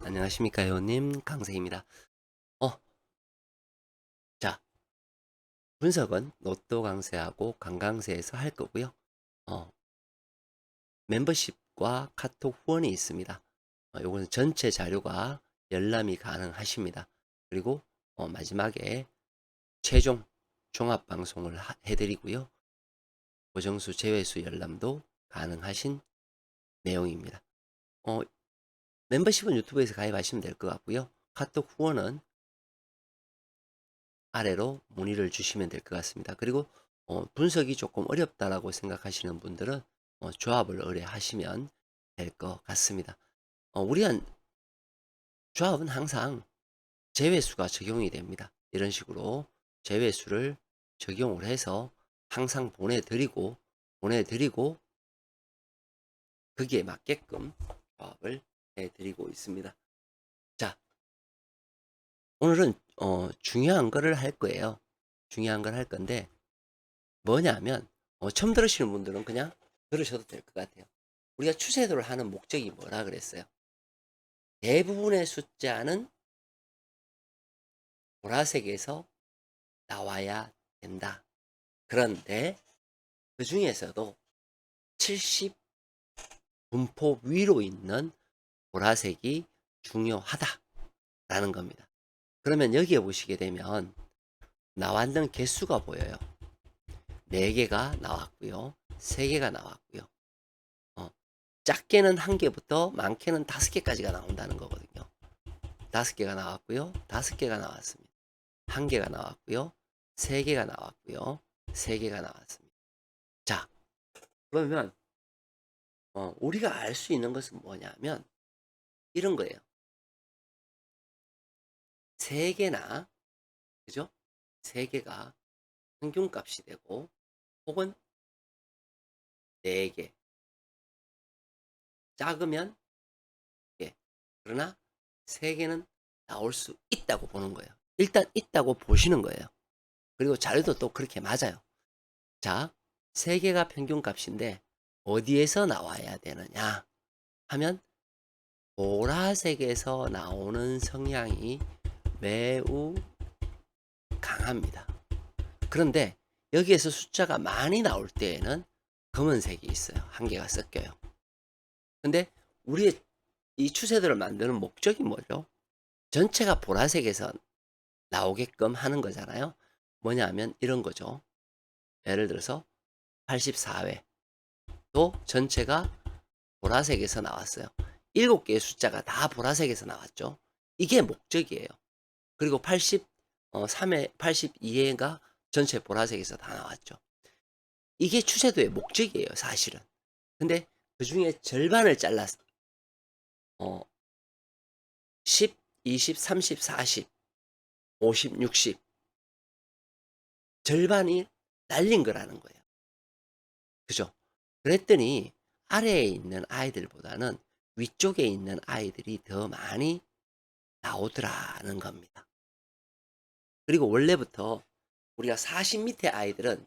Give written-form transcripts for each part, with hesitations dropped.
안녕하십니까, 회원님. 강세입니다. 어, 자, 분석은 로또 강세하고 강강세에서 할 거고요. 어, 멤버십과 카톡 후원이 있습니다. 요거는 전체 자료가 열람이 가능하십니다. 그리고 마지막에 최종 종합 방송을 해드리고요. 고정수 제외수 열람도 가능하신 내용입니다. 어, 멤버십은 유튜브에서 가입하시면 될 것 같고요. 카톡 후원은 아래로 문의를 주시면 될 것 같습니다. 그리고 분석이 조금 어렵다라고 생각하시는 분들은 조합을 의뢰하시면 될 것 같습니다. 우리한 조합은 항상 제외수가 적용이 됩니다. 이런 식으로 제외수를 적용을 해서 항상 보내드리고 거기에 맞게끔 조합을 해드리고 있습니다. 자, 오늘은 중요한 거를 할 거예요. 중요한 걸 할 건데 뭐냐면 처음 들으시는 분들은 그냥 들으셔도 될 것 같아요. 우리가 추세도를 하는 목적이 뭐라 그랬어요? 대부분의 숫자는 보라색에서 나와야 된다. 그런데 그 중에서도 70 분포 위로 있는 보라색이 중요하다라는 겁니다. 그러면 여기에 보시게 되면 나왔는 개수가 보여요. 4개가 나왔고요. 3개가 나왔고요. 작게는 1개부터 많게는 5개까지가 나온다는 거거든요. 5개가 나왔고요. 5개가 나왔습니다. 1개가 나왔고요. 3개가 나왔고요. 3개가 나왔습니다. 자, 그러면 우리가 알 수 있는 것은 뭐냐면 이런 거예요. 3개나 그죠? 3개가 평균값이 되고 혹은 4개 작으면 예. 그러나 3개는 나올 수 있다고 보는 거예요. 일단 있다고 보시는 거예요. 그리고 자료도 또 그렇게 맞아요. 자, 3개가 평균값인데 어디에서 나와야 되느냐 하면 보라색에서 나오는 성향이 매우 강합니다. 그런데 여기에서 숫자가 많이 나올 때에는 검은색이 있어요. 1개가 섞여요. 근데 우리의 이 추세들을 만드는 목적이 뭐죠? 전체가 보라색에서 나오게끔 하는 거잖아요. 뭐냐 하면 이런 거죠. 예를 들어서 84회 또 전체가 보라색에서 나왔어요. 7개의 숫자가 다 보라색에서 나왔죠. 이게 목적이에요. 그리고 83회, 82회가 전체 보라색에서 다 나왔죠. 이게 추세도의 목적이에요, 사실은. 근데 그 중에 절반을 잘라서 10, 20, 30, 40, 50, 60 절반이 날린 거라는 거예요. 그죠? 그랬더니 아래에 있는 아이들보다는 위쪽에 있는 아이들이 더 많이 나오더라는 겁니다. 그리고 원래부터 우리가 40 밑에 아이들은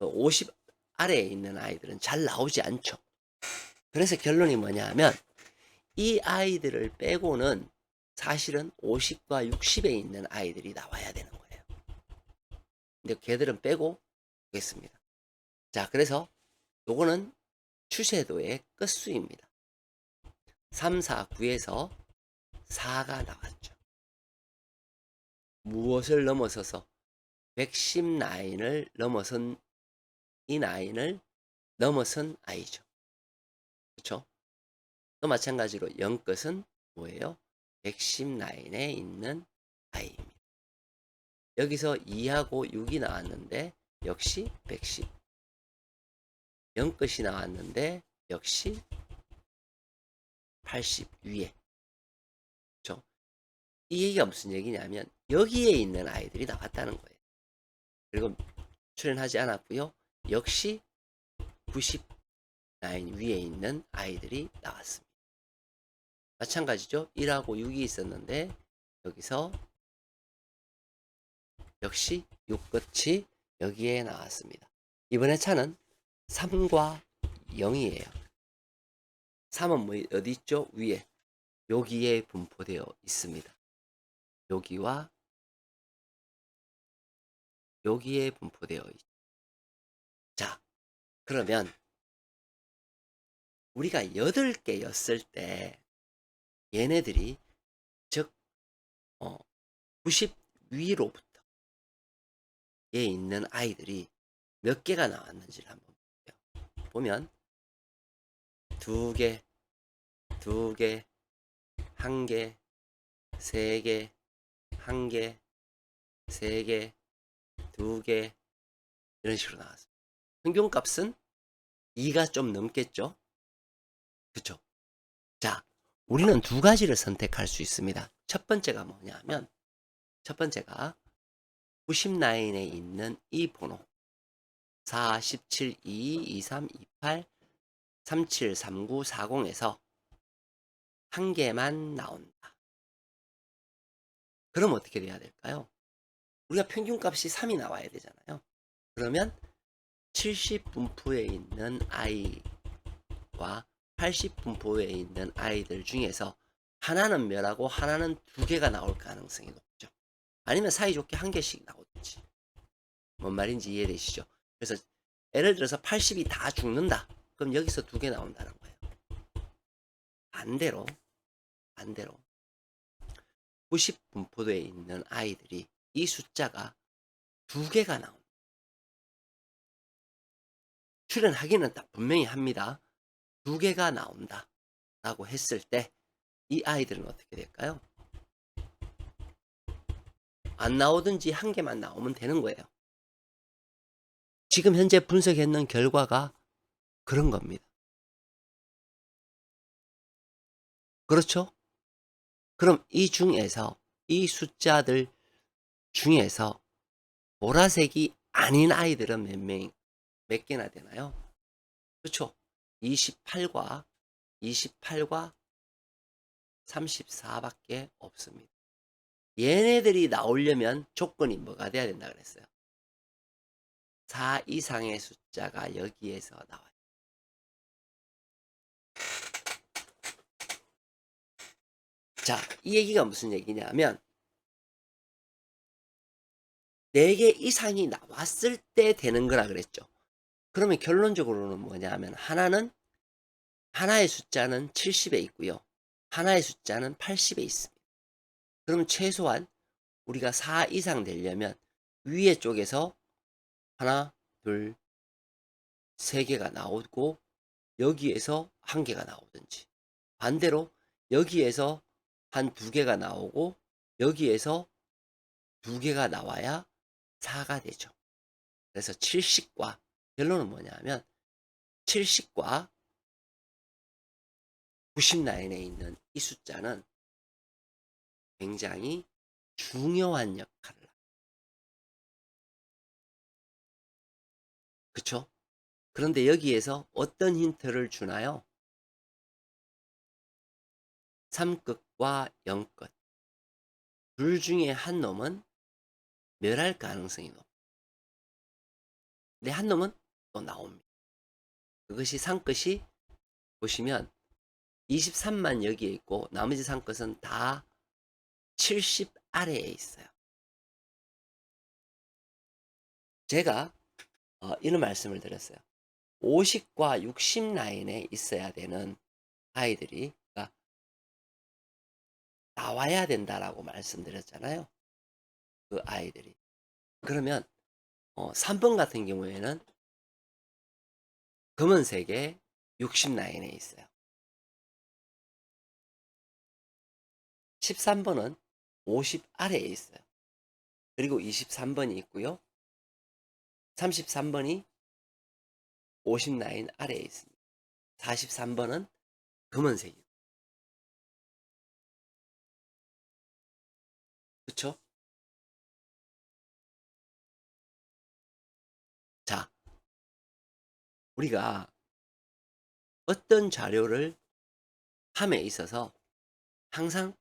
50 아래에 있는 아이들은 잘 나오지 않죠. 그래서 결론이 뭐냐 하면 이 아이들을 빼고는 사실은 50과 60에 있는 아이들이 나와야 되는 거예요. 근데 걔들은 빼고 보겠습니다. 자, 그래서 요거는 추세도의 끝수입니다. 3, 4, 9에서 4가 나왔죠. 무엇을 넘어서서 110 라인을 넘어선 이 라인을 넘어선 아이죠. 그렇죠? 또 마찬가지로 0끝은 뭐예요? 110 라인에 있는 아이입니다. 여기서 2하고 6이 나왔는데 역시 110. 0끝이 나왔는데 역시 80 위에. 그렇죠? 이 얘기가 무슨 얘기냐면 여기에 있는 아이들이 나왔다는 거예요. 그리고 출연하지 않았고요. 역시 90 라인 위에 있는 아이들이 나왔습니다. 마찬가지죠. 1하고 6이 있었는데 여기서 역시 6끝이 여기에 나왔습니다. 이번에 차는 3과 0이에요. 3은 뭐 어디 있죠? 위에. 여기에 분포되어 있습니다. 여기와 여기에 분포되어 있죠. 자, 그러면 우리가 8개였을 때 얘네들이 즉 90 위로부터 에 있는 아이들이 몇 개가 나왔는지를 한번 볼게요. 보면 2개, 2개, 1개, 3개, 1개, 3개, 2개 이런 식으로 나왔어요. 평균값은 2가 좀 넘겠죠? 그쵸? 자, 우리는 2가지를 선택할 수 있습니다. 첫 번째가 뭐냐면 첫 번째가 90 라인에 있는 이 번호 4, 17, 22, 23, 28, 37, 39, 40에서 한 개만 나온다. 그럼 어떻게 돼야 될까요? 우리가 평균값이 3이 나와야 되잖아요. 그러면 70 분포에 있는 아이와 80 분포에 있는 아이들 중에서 하나는 멸하고 하나는 2개가 나올 가능성이 높죠. 아니면 사이좋게 1개씩 나오든지. 뭔 말인지 이해되시죠? 그래서 예를 들어서 80이 다 죽는다. 그럼 여기서 2개 나온다는 거예요. 반대로 90 분포도에 있는 아이들이 이 숫자가 2개가 나온다. 출연하기는 딱 분명히 합니다. 2개가 나온다 라고 했을 때 이 아이들은 어떻게 될까요? 안 나오든지 1개만 나오면 되는 거예요. 지금 현재 분석했는 결과가 그런 겁니다. 그렇죠? 그럼 이 중에서 이 숫자들 중에서 보라색이 아닌 아이들은 몇 개나 되나요? 그렇죠? 28과 34밖에 없습니다. 얘네들이 나오려면 조건이 뭐가 돼야 된다 그랬어요? 4 이상의 숫자가 여기에서 나와요. 자, 이 얘기가 무슨 얘기냐면 4개 이상이 나왔을 때 되는 거라 그랬죠. 그러면 결론적으로는 뭐냐면 하나의 숫자는 70에 있고요. 하나의 숫자는 80에 있습니다. 그럼 최소한 우리가 4 이상 되려면 위에 쪽에서 하나, 둘, 3개가 나오고 여기에서 1개가 나오든지 반대로 여기에서 한 2개가 나오고 여기에서 2개가 나와야 4가 되죠. 그래서 70과 결론은 뭐냐면 70과 90 라인에 있는 이 숫자는 굉장히 중요한 역할을 합니다. 그쵸? 그런데 여기에서 어떤 힌트를 주나요? 3끝과 0끝 둘 중에 한 놈은 멸할 가능성이 높아요. 근데 한 놈은 또 나옵니다. 그것이 3끝이 보시면 23만 여기에 있고 나머지 3끝은 다 70 아래에 있어요. 제가 이런 말씀을 드렸어요. 50과 60 라인에 있어야 되는 아이들이 나와야 된다라고 말씀드렸잖아요. 그 아이들이. 그러면 3번 같은 경우에는 검은색에 60 라인에 있어요. 13번은 50 아래에 있어요. 그리고 23번이 있고요. 33번이 50 라인 아래에 있습니다. 43번은 검은색이고. 그쵸? 자, 우리가 어떤 자료를 함에 있어서 항상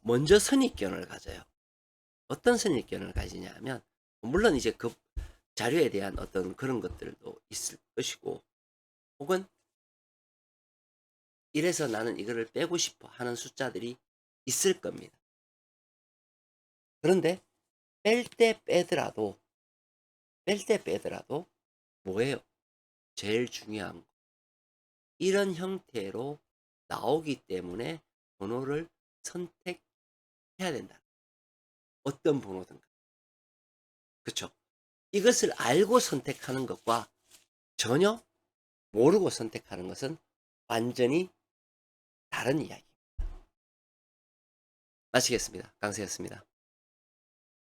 먼저 선입견을 가져요. 어떤 선입견을 가지냐 하면 물론 이제 그 자료에 대한 어떤 그런 것들도 있을 것이고 혹은 이래서 나는 이거를 빼고 싶어 하는 숫자들이 있을 겁니다. 그런데 뺄 때 빼더라도 뭐예요? 제일 중요한 거. 이런 형태로 나오기 때문에 번호를 선택해야 된다. 어떤 번호든가. 그쵸? 이것을 알고 선택하는 것과 전혀 모르고 선택하는 것은 완전히 다른 이야기. 마치겠습니다. 강세였습니다.